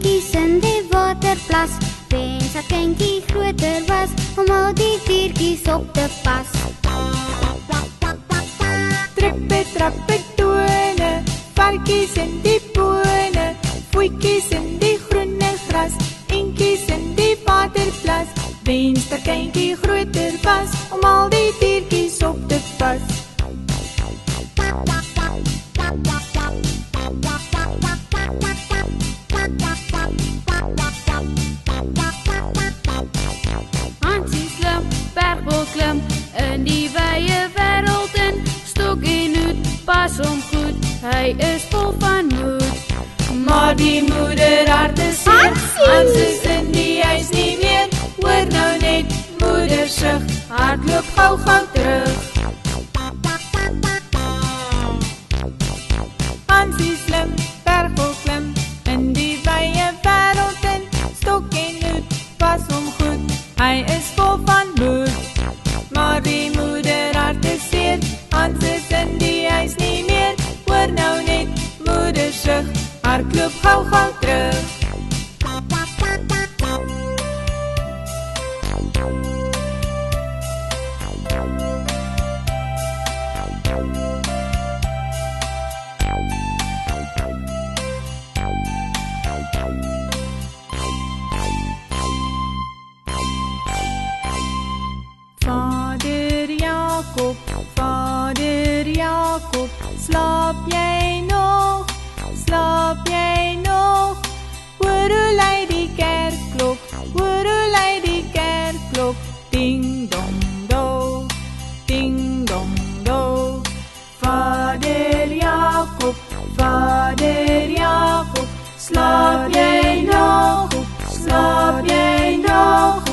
kindjies in die waterplas. Wens dat kindjie groter was om al die diertjies op te pas. Trippe, trappe, tone, varkies in die bone, voetjies in die groene gras, eentjies in die waterplas. Wens dat kindjie groter was om al die diertjies op te pas. Hansie slim, bergbol klim, in die wye wêreld in, stok en hoed, pas hom goed, hy is vol van moed. Maar die moeder hart is seer, Hans is in die huis nie meer, hoor nou net moeder sug, hardloop gou gou terug. Hansie slim, bergbol klim, in die wye wêreld in, stok en hoed, pas hom goed, hy is vol van moed. Maar die moeder hart is seer, Hans is in die huis nie meer, hoor nou net moeder sug, hardloop gou gou terug. Vader Jakob, slaap jy nog? Slaap jy nog? Hoor hoe lui die kerkklok, hoor hoe lui die kerkklok, ding dong do, ding dong do. Vader Jakob, slaap jy nog? Slaap jy nog?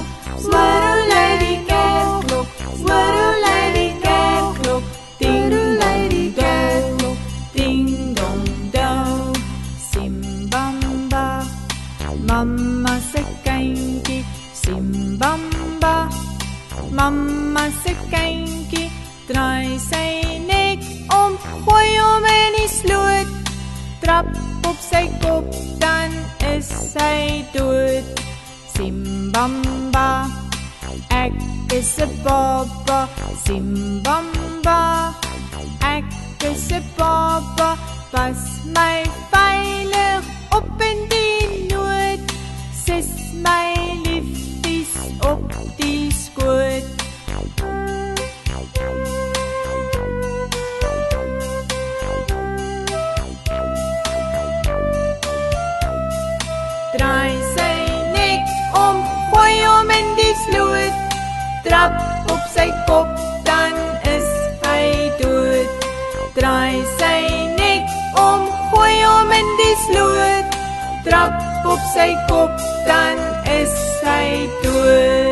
Hoor hoe lui die kerkklok, hoor hoe lui die kerkklok, ding lui die kerkklok, ding dong do. Simbamba, mama se kindjie, Simbamba, mama se kindjie, draai sy nek om, gooi hom in die sloot, trap op sy kop, dan is hy dood. Simbamba, ek is 'n baba, Simbamba, ek is 'n baba, pas my veilig op in die nood, sis my liefdes op die skoot. Draai sy nek om, gooi hom in die sloot, trap op sy kop, dan is hy dood. Draai sy nek om, gooi hom in die sloot, trap op sy kop, dan is hy dood.